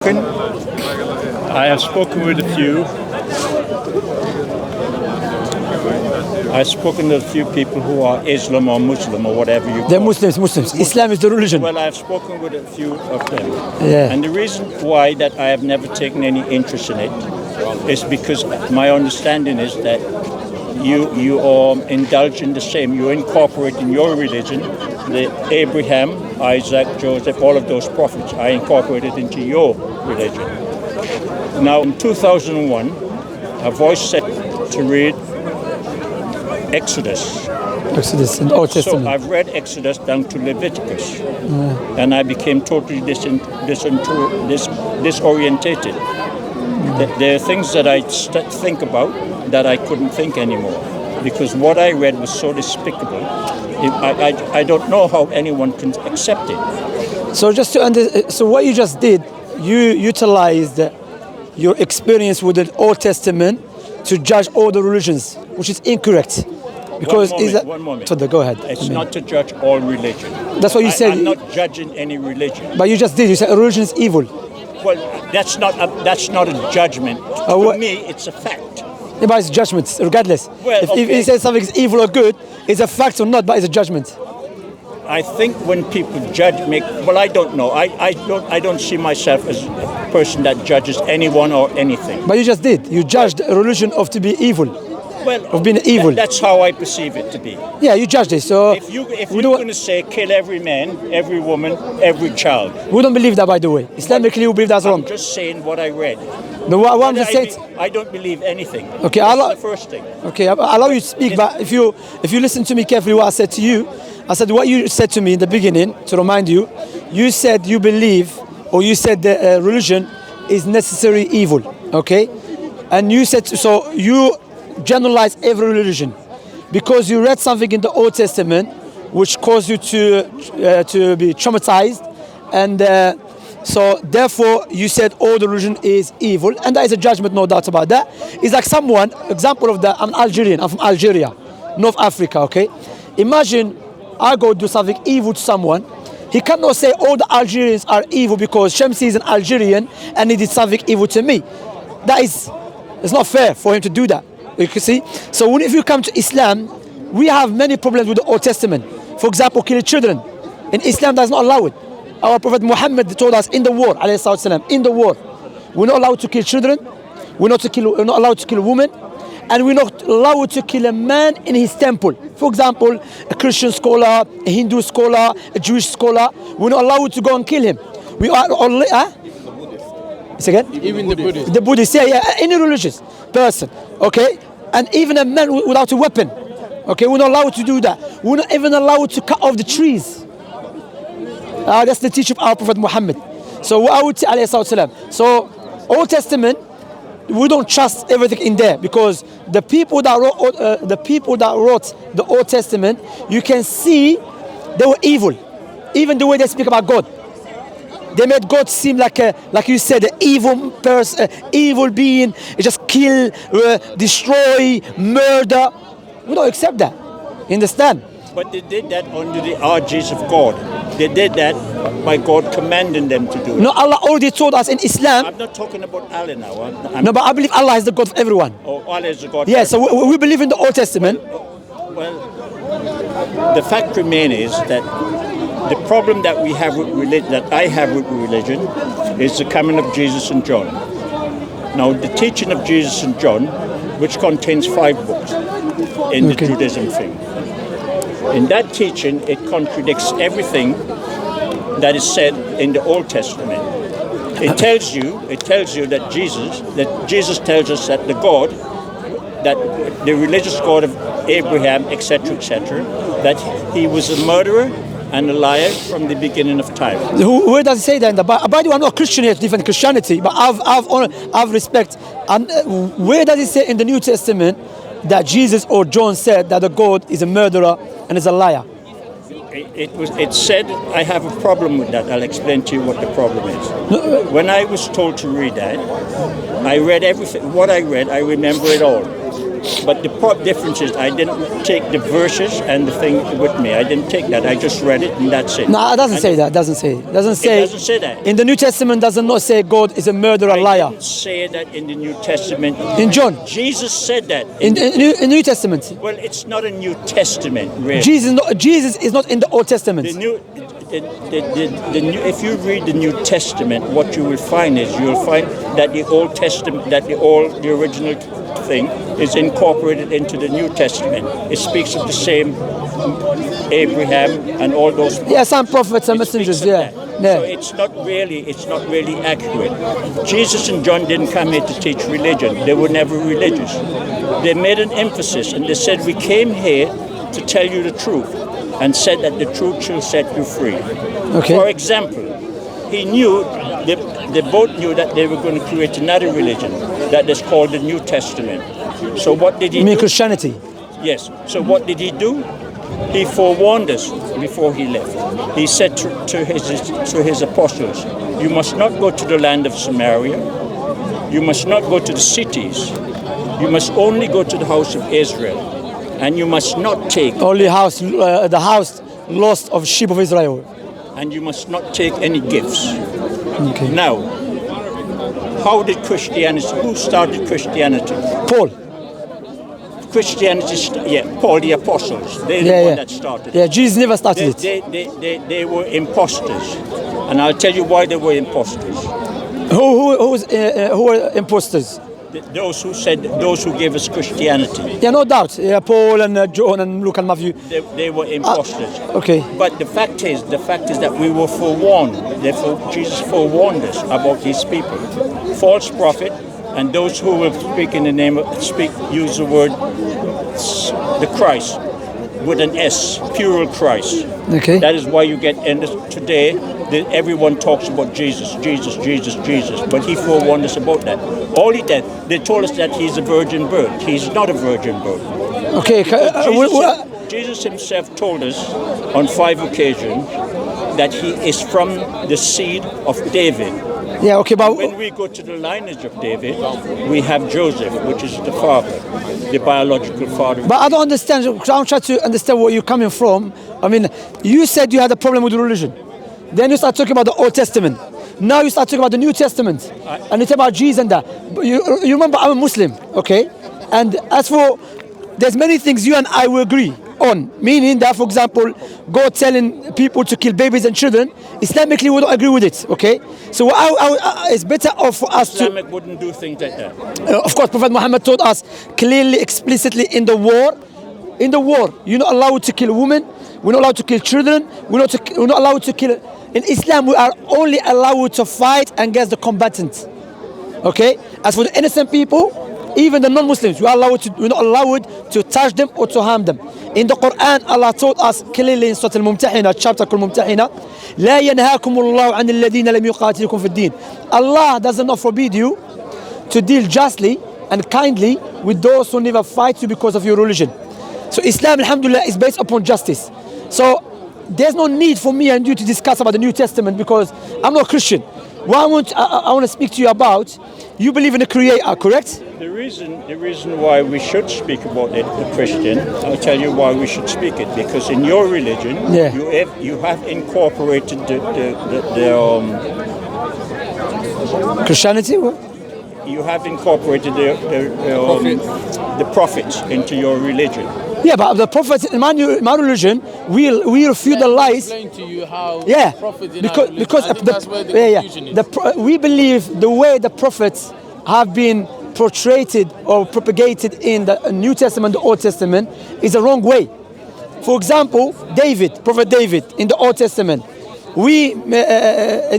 I have spoken with a few. I've spoken to a few people who are Islam or Muslim or whatever you call They're Muslims. Islam is the religion. Well, I've spoken with a few of them. Yeah. And the reason why that I have never taken any interest in it is because my understanding is that you indulge in the same. You incorporate in your religion the Abraham, Isaac, Joseph, all of those prophets. I incorporated into your religion. Now, in 2001, a voice said to read Exodus in the Old So Testament. I've read Exodus down to Leviticus, and I became totally disorientated. There are things that I think about that I couldn't think anymore, because what I read was so despicable. I don't know how anyone can accept it. So so what you just did, you utilized your experience with the Old Testament to judge all the religions, which is incorrect. Because one moment. So go ahead. It's not to judge all religion. That's what you said. I'm not judging any religion. But you just did. You said religion is evil. Well, that's not a judgment. For me, it's a fact. Yeah, but it's judgment, regardless. Well, if he says something is evil or good, it's a fact or not, but it's a judgment. I think when people I don't know. I don't see myself as a person that judges anyone or anything. But you just did. You judged a religion to be evil. Well, of being evil. That's how I perceive it to be. Yeah, you judged it. So if you're going to say kill every man, every woman, every child, we don't believe that, by the way. Islamically, we believe that's wrong. I'm just saying what I read. No, what I'm just saying. I don't believe anything. Okay, that's the first thing. Okay, I allow you to speak, but if you listen to me carefully, what I said to you, I said what you said to me in the beginning. To remind you, you said you believe, or you said that religion is necessary evil. Okay, and you said so you generalize every religion because you read something in the Old Testament which caused you to be traumatized, and so therefore you said all the religion is evil, and that is a judgment, no doubt about that. It's like someone, example of that, I'm Algerian, I'm from Algeria, North Africa, okay? Imagine I go do something evil to someone. He cannot say all the Algerians are evil because Shamsi is an Algerian and he did something evil to me. It's not fair for him to do that. You can see. So if you come to Islam, we have many problems with the Old Testament. For example, killing children. In Islam, does not allow it. Our Prophet Muhammad told us in the war, in the war, we're not allowed to kill children, we're not allowed to kill women, and we're not allowed to kill a man in his temple. For example, a Christian scholar, a Hindu scholar, a Jewish scholar, we're not allowed to go and kill him. We are only, again? Even the Buddhists. The Buddhists, yeah, any religious person, okay? And even a man without a weapon, okay? We're not allowed to do that. We're not even allowed to cut off the trees. That's the teaching of our Prophet Muhammad. So what I would say, alayhi salam. So Old Testament, we don't trust everything in there because the people that wrote the Old Testament, you can see they were evil, even the way they speak about God. They made God seem like you said, an evil person, evil being. It just kill, destroy, murder. We don't accept that. You understand? But they did that under the urges of God. They did that by God commanding them to do it. No, Allah already told us in Islam. I'm not talking about Allah now. No, but I believe Allah is the God of everyone. Oh, Allah is the God. Yeah, so we believe in the Old Testament. Well, the fact remains is that the problem that we have with religion, that I have with religion, is the coming of Jesus and John. Now, the teaching of Jesus and John, which contains 5 books in the Judaism thing, in that teaching, it contradicts everything that is said in the Old Testament. It tells you that Jesus tells us that the religious God of Abraham, etc., that he was a murderer and a liar from the beginning of time. Where does it say that? By the way, I'm not Christian yet, different Christianity, but I've respect. And where does it say in the New Testament that Jesus or John said that the God is a murderer and is a liar? It said, I have a problem with that. I'll explain to you what the problem is. When I was told to read that, I read everything. What I read, I remember it all. But the difference is I didn't take the verses and the thing with me. I didn't take that. I just read it and that's it. No, it doesn't say that. It doesn't say that. In the New Testament does not say God is a murderer, liar. I didn't say that in the New Testament. In John. Jesus said that. In the New Testament. Well, it's not a New Testament, really. Jesus is not in the Old Testament. If you read the New Testament, what you will find that the Old Testament, the original thing is incorporated into the New Testament. It speaks of the same Abraham and all those. Yeah, some prophets and messengers. Yeah. So it's not really accurate. Jesus and John didn't come here to teach religion. They were never religious. They made an emphasis and they said, we came here to tell you the truth, and said that the truth shall set you free. Okay. For example, they both knew that they were going to create another religion that is called the New Testament. So what did he do? You mean Christianity? Yes. So what did he do? He forewarned us before he left. He said to his apostles, you must not go to the land of Samaria. You must not go to the cities. You must only go to the house of Israel. And you must not take... Only the house lost of sheep of Israel. And you must not take any gifts. Okay. Now, how did who started Christianity? Paul. Paul the apostles. They're the one that started it. Yeah, Jesus never started it. They were imposters. And I'll tell you why they were imposters. Who were imposters? Those who gave us Christianity. Yeah, no doubt. Yeah, Paul and John and Luke and Matthew. They were imposters. Okay. But the fact is that we were forewarned. Therefore, Jesus forewarned us about these people, false prophet, and those who will speak in the name of use the word the Christ with an S, plural Christ. Okay. That is why you get today. Everyone talks about Jesus, but he forewarned us about that. All he did, they told us that he's a virgin birth. He's not a virgin birth. Okay. Jesus himself told us on 5 occasions that he is from the seed of David. Yeah, okay, but when we go to the lineage of David, we have Joseph, which is the father, the biological father. But I don't understand, because I'm trying to understand where you're coming from. I mean, you said you had a problem with religion. Then you start talking about the Old Testament. Now you start talking about the New Testament. And you talk about Jesus and that. But you remember I'm a Muslim, okay? And as for, there's many things you and I will agree on. Meaning that, for example, God telling people to kill babies and children, Islamically we don't agree with it, okay? So it's better for us Islamic wouldn't do things like that. Of course, Prophet Muhammad told us clearly, explicitly in the war, you're not allowed to kill women, we're not allowed to kill children, we're not allowed to kill... In Islam, we are only allowed to fight against the combatants. Okay? As for the innocent people, even the non-Muslims, we're not allowed to touch them or to harm them. In the Quran, Allah told us clearly in Surah Al-Mumtahina, chapter called Mumtahina, لا ينهاكم الله عن الذين لم يقاتلكم في الدين. Allah does not forbid you to deal justly and kindly with those who never fight you because of your religion. So Islam, alhamdulillah, is based upon justice. So there's no need for me and you to discuss about the New Testament because I'm not Christian. What I want to speak to you about, you believe in a creator, correct? The reason why we should speak about the Christian, I'll tell you why we should speak it. Because in your religion, you have incorporated Christianity? You have incorporated the prophets into your religion. Yeah, but the prophets in my religion, we refute the lies. Explain to you how prophets in we believe the way the prophets have been portrayed or propagated in the New Testament, the Old Testament, is the wrong way. For example, Prophet David in the Old Testament, in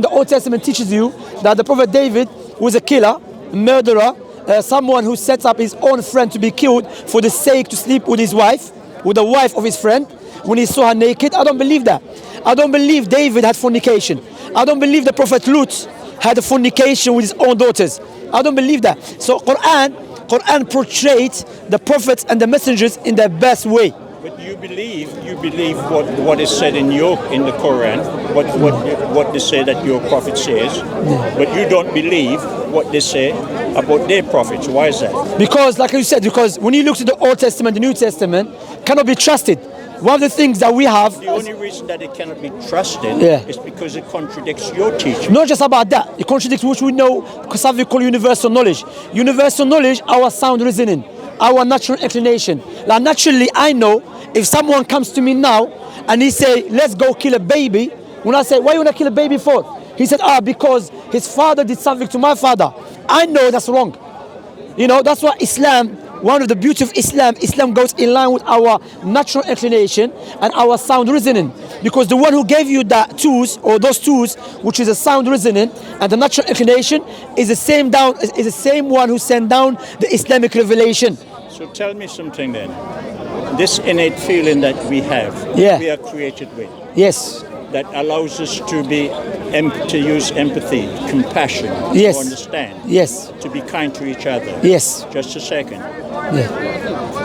the Old Testament teaches you that the Prophet David was a killer, a murderer, someone who sets up his own friend to be killed for the sake to sleep with his wife, with the wife of his friend, when he saw her naked. I don't believe that. I don't believe David had fornication. I don't believe the Prophet Lut had a fornication with his own daughters. I don't believe that. So Quran portrayed the prophets and the messengers in their best way. But you believe what is said in the Quran, what they say that your prophet says, but you don't believe what they say about their prophets. Why is that? Because, like you said, because when you look to the Old Testament, the New Testament cannot be trusted. One of the things that we have... The only reason that it cannot be trusted is because it contradicts your teaching. Not just about that. It contradicts what we know, because we call universal knowledge. Universal knowledge, our sound reasoning, our natural inclination. Like naturally, I know if someone comes to me now and he say, let's go kill a baby. When I say, why you want to kill a baby for? He said, because his father did something to my father. I know that's wrong. You know, that's why Islam, one of the beauty of Islam goes in line with our natural inclination and our sound reasoning. Because the one who gave you that tools, or those tools, which is a sound reasoning and the natural inclination, is the same one who sent down the Islamic revelation. So tell me something then. This innate feeling that we have, we are created with. Yes. That allows us to use empathy, compassion, to understand, to be kind to each other. Yes. Just a second.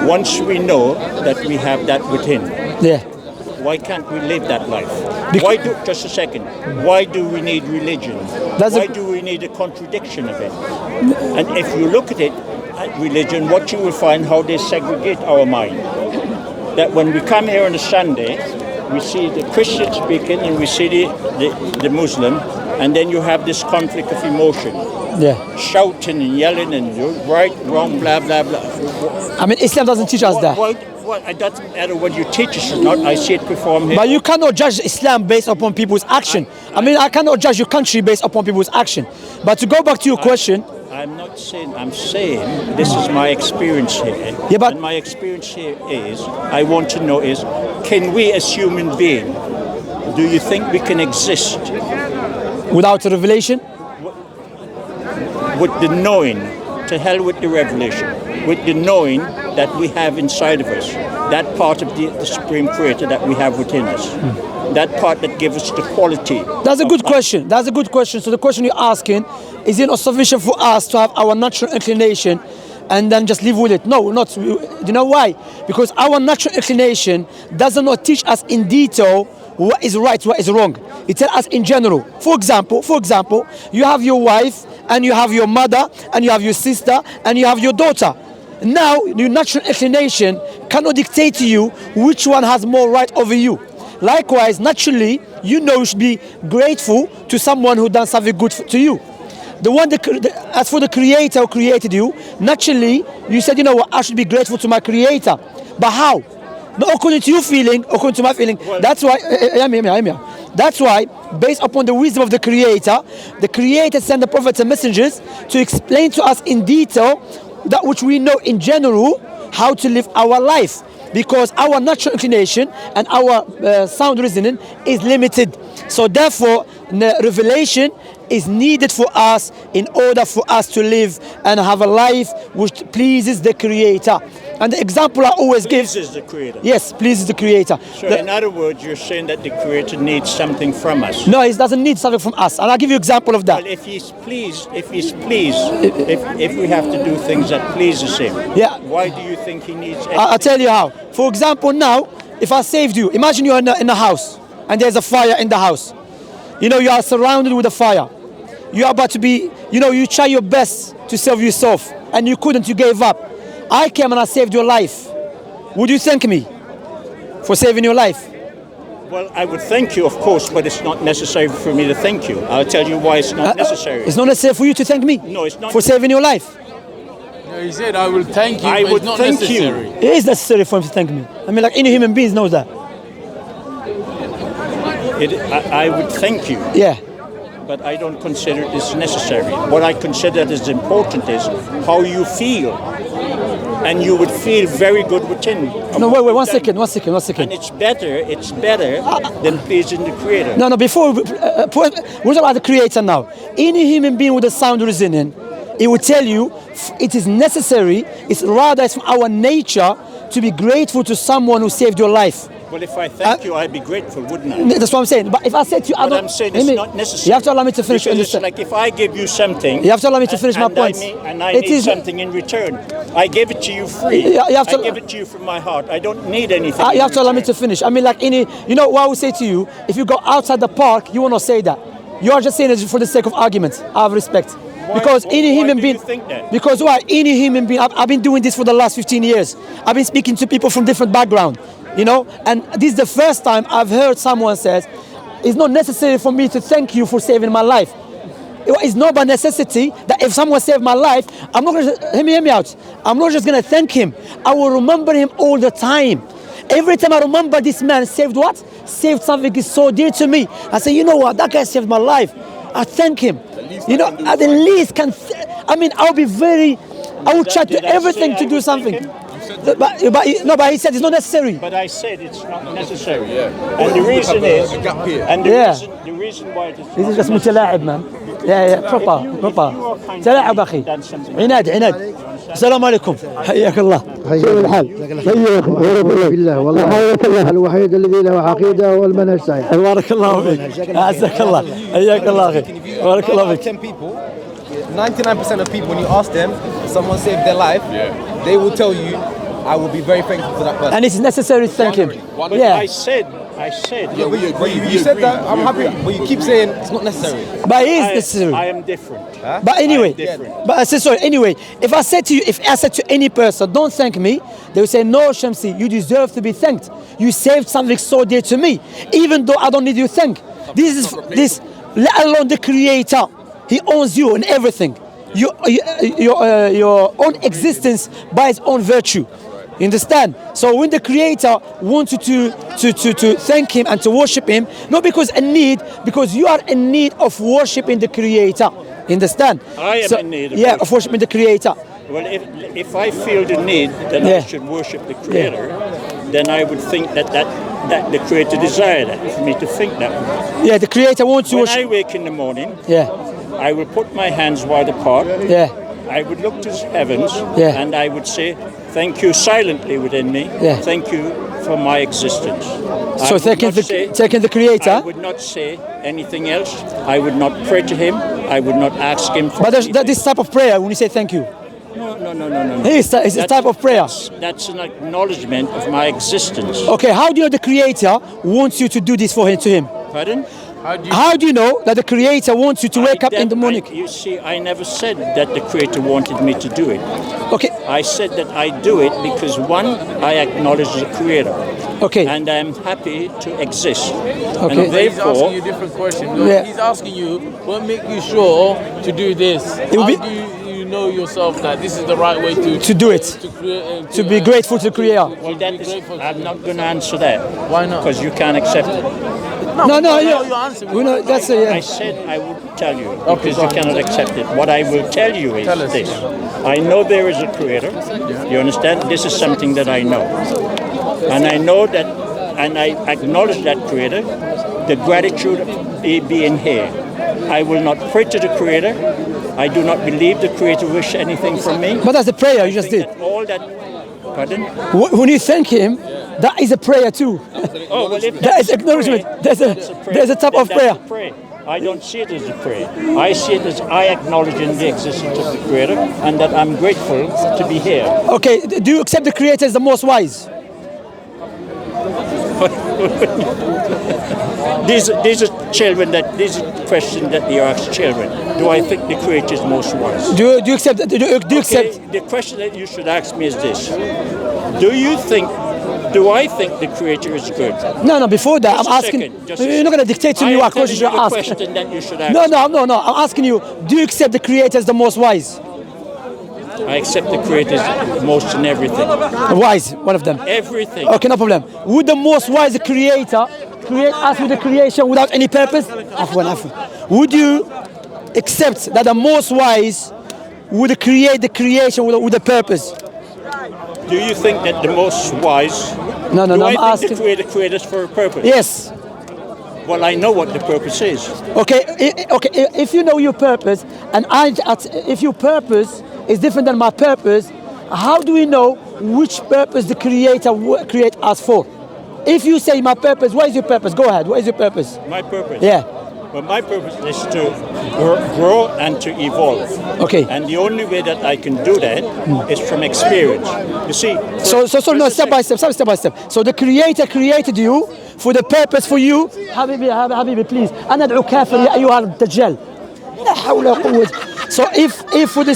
Once we know that we have that within, why can't we live that life? Just a second. Why do we need religion? Why do we need a contradiction of it? And if you look at it, at religion, what you will find how they segregate our mind. That when we come here on a Sunday, we see the Christian speaking and we see the Muslim, and then you have this conflict of emotion. Shouting and yelling and right, wrong, blah, blah, blah. I mean, Islam doesn't teach us that. Well, it doesn't matter what you teach us or not. I see it performed here. But you cannot judge Islam based upon people's action. I mean, I cannot judge your country based upon people's action. But to go back to your question... I'm saying this is my experience here. And my experience here is, I want to know is, can we as human beings, do you think we can exist without a revelation? With the knowing, to hell with the revelation, with the knowing that we have inside of us, that part of the Supreme Creator that we have within us, that part that gives us the quality. That's a good question. That's a good question. So the question you're asking, is it not sufficient for us to have our natural inclination and then just live with it? No, not. You know why? Because our natural inclination does not teach us in detail what is right, what is wrong. It tells us in general. For example, you have your wife and you have your mother and you have your sister and you have your daughter. Now, your natural inclination cannot dictate to you which one has more right over you. Likewise, naturally, you should be grateful to someone who done something good to you. As for the Creator who created you, naturally, you said, you know what, I should be grateful to my Creator. But how? Not according to your feeling, according to my feeling. That's why, that's why, based upon the wisdom of the Creator sent the prophets and messengers to explain to us in detail that which we know in general, how to live our life. Because our natural inclination and our sound reasoning is limited. So therefore, the revelation is needed for us in order for us to live and have a life which pleases the Creator. And the example I always give... Pleases the Creator. Yes, pleases the Creator. So in other words, you're saying that the Creator needs something from us. No, he doesn't need something from us. And I'll give you an example of that. Well, if he's pleased, if we have to do things that pleases him, why do you think he needs anything? I'll tell you how. For example, now, if I saved you, imagine you're in a house and there's a fire in the house. You know, you are surrounded with a fire. You are about to be, you try your best to save yourself and you couldn't, you gave up. I came and I saved your life. Would you thank me for saving your life? Well, I would thank you, of course, but it's not necessary for me to thank you. I'll tell you why it's not necessary. It's not necessary for you to thank me? No, it's not. For saving your life? No, he said, I will thank you, but it's not necessary. It is necessary for him to thank me. I mean, like any human being knows that. I would thank you. Yeah. But I don't consider this necessary. What I consider is important is how you feel. And you would feel very good within. No, wait, one second. And it's better than pleasing the Creator. No, before, we're talking about the Creator now. Any human being with a sound reasoning, it will tell you it is necessary, it's from our nature to be grateful to someone who saved your life. Well, if I thank you, I'd be grateful, wouldn't I? That's what I'm saying. But if I said to you, I But don't. I'm saying let it's me- not necessary. You have to allow me to finish. Because it's understand? like if I give you something, You have to allow me to finish my points. And I It need is- something in return. I gave it to you free. You have to- I give it to you from my heart. I don't need anything. You in have to allow me return. to finish. I mean, like any, you know what I would say to you? If you go outside the park, you will not say that. You are just saying it for the sake of argument. I have respect. Because any why human do being, you think that? because why? Any human being, I've been doing this for the last 15 years. I've been speaking to people from different backgrounds, you know, and this is the first time I've heard someone says, it's not necessary for me to thank you for saving my life. It's not by necessity that if someone saved my life, I'm not going to, hear me out. I'm not just going to thank him. I will remember him all the time. Every time I remember this man saved what? Saved something is so dear to me. I say, you know what? That guy saved my life. I thank him. You know, at the least can. I mean, I will try to Did I everything say to I do would something. thank him? But he said it's not necessary. But I said it's not necessary. And the reason is, and Yeah. the reason why it is This is not just متلاعب man. Yeah, proper. تلاعب أخي. عناد. السلام عليكم. حياك الله. كيف الحال؟ بالله والله الوحيد الذي له عقيده والمنهج صحيح. بارك الله فيك. عزك الله. حياك الله أخي. بارك الله فيك. 10 people, 99% of people, when you ask them, someone saved their life, they will tell you, I will be very thankful for that person. And it's necessary to thank him. But Yeah. I said. Yeah, but you said that, I'm happy, but you keep saying it's not necessary. But it is necessary. I am different. But anyway, I'm different. but I said sorry. Anyway, if I said to any person, don't thank me, they will say, no, Shamsi, you deserve to be thanked. You saved something so dear to me, even though I don't need you to thank. This, let alone the Creator. He owns you and everything. Your own existence by His own virtue. You understand? So when the Creator wants you to thank Him and to worship Him, not because because you are in need of worshiping the Creator. You understand? I am in need of of worshiping the Creator. Well, if I feel the need that I Yeah. should worship the Creator, then I would think that the Creator desired that for me to think that way. Yeah, the Creator wants you When worship. I wake in the morning, Yeah, I will put my hands wide apart. yeah, I would look to the heavens Yeah. and I would say, thank you silently within me. Yeah. Thank you for my existence. I So would thanking not thanking the Creator. I would not say anything else. I would not pray to Him. I would not ask Him for But there's anything. this type of prayer when you say thank you. No. It's a type of prayer. That's an acknowledgement of my existence. Okay, how do you know the Creator wants you to do this for him? Pardon? How do you know that the Creator wants you to wake up in the morning? You see, I never said that the Creator wanted me to do it. Okay, I said that I do it because one, I acknowledge the Creator. okay, And I'm happy to exist. Okay. And He's asking therefore, you a different question. Yeah. He's asking you, what make you sure to do this? will How be- do you know yourself that this is the right way to do it, create, to be grateful to the Creator. well, that is, I'm not going to answer that. Why not? Because you can't accept it. No, your answer. we know that's I said I would tell you because you cannot accept it. What I will tell you is Tell us. this. I know there is a Creator. You understand? This is something that I know. And I know that, and I acknowledge that Creator, the gratitude of being here. I will not pray to the Creator. I do not believe the Creator wish anything from me. But that's the prayer you just did. That all that, pardon? When you thank Him, that is a prayer too. Oh, well, if That is that's a acknowledgement. prayer, that's a prayer, There's a type then of that's prayer. a prayer. I don't see it as a prayer. I see it as I acknowledging the existence of the Creator and that I'm grateful to be here. Okay, do you accept the Creator as the most wise? These are children these are questions that they ask children. Do I think the Creator is most wise? Do you accept? Do you accept? Okay, the question that you should ask me is this: Do I think the Creator is good? No. Before that, Just I'm a asking. second, just a You're not going to dictate to me I am what question you telling you ask. the question that you should ask. No. I'm asking you. Do you accept the Creator as the most wise? I accept the Creator is most in everything. Wise, one of them. Everything. Okay, no problem. Would the most wise Creator create us with the creation without any purpose? Afwan. Would you accept that the most wise would create the creation with a purpose? Do you think that the most wise? No. Do I'm I think asking. the Creator created us for a purpose? Yes. Well, I know what the purpose is. Okay. If you know your purpose, and if your purpose is different than my purpose, how do we know which purpose the Creator will create us for? if you say my purpose, what is your purpose? Go ahead. What is your purpose? My purpose? Yeah. Well, my purpose is to grow and to evolve. Okay. And the only way that I can do that is from experience. You see. So no, step by step. So the Creator created you for the purpose for you. حبيبي please. أنا أدعو كافر يا أيها الدجال. لا حول ولا قوة. So if for the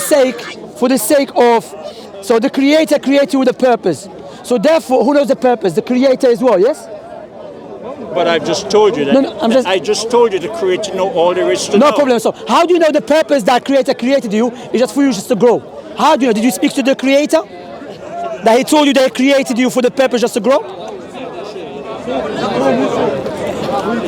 sake of, so the Creator created you with a purpose. So therefore, who knows the purpose? The Creator as well. Yes. But I've just told you that. No, I just told you the Creator know all there is to know. No problem. So how do you know the purpose that Creator created you is just for you just to grow? How do you know? Did you speak to the Creator? That He told you that He created you for the purpose just to grow?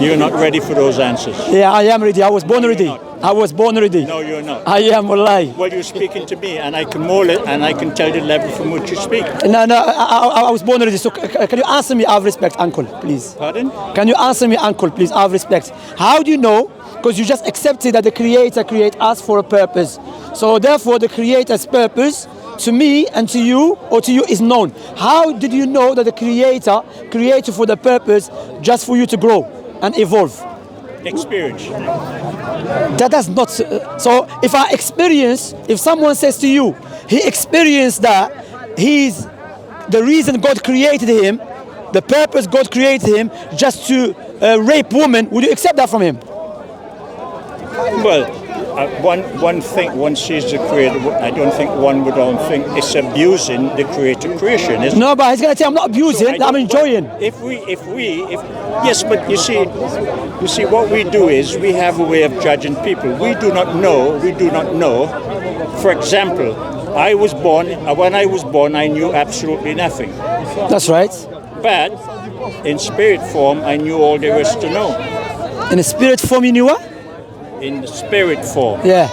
You're not ready for those answers. Yeah, I am ready. I was born ready. I was born ready. No, you're not. I am, wallahi. Well, you're speaking to me, and I can mold it, and I can tell the level from which you speak. No, I was born ready. So can you answer me out of respect, uncle, please? Pardon? Can you answer me, uncle, please, out of respect? How do you know? Because you just accepted that the Creator created us for a purpose. So therefore, the Creator's purpose to me and to you, or to you, is known. How did you know that the Creator created for the purpose just for you to grow and evolve? Experience. That does not. So if someone says to you, he experienced that he's the reason God created him, the purpose God created him, just to rape women, would you accept that from him? Well, one thing, one sees the Creator. I don't think one would all think it's abusing the Creator creation. Isn't No, but he's gonna say I'm not abusing. I'm enjoying. Yes, but you see, what we do is we have a way of judging people. We do not know. For example, when I was born, I knew absolutely nothing. That's right. But in spirit form, I knew all there is to know. In a spirit form, you knew what? In the spirit form. Yeah.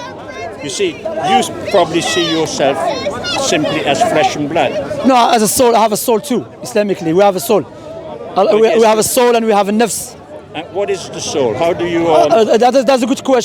You see, you probably see yourself simply as flesh and blood. No, as a soul, I have a soul too. Islamically, we have a soul. We have a soul and we have a nafs. And what is the soul? How do you? That's a good question.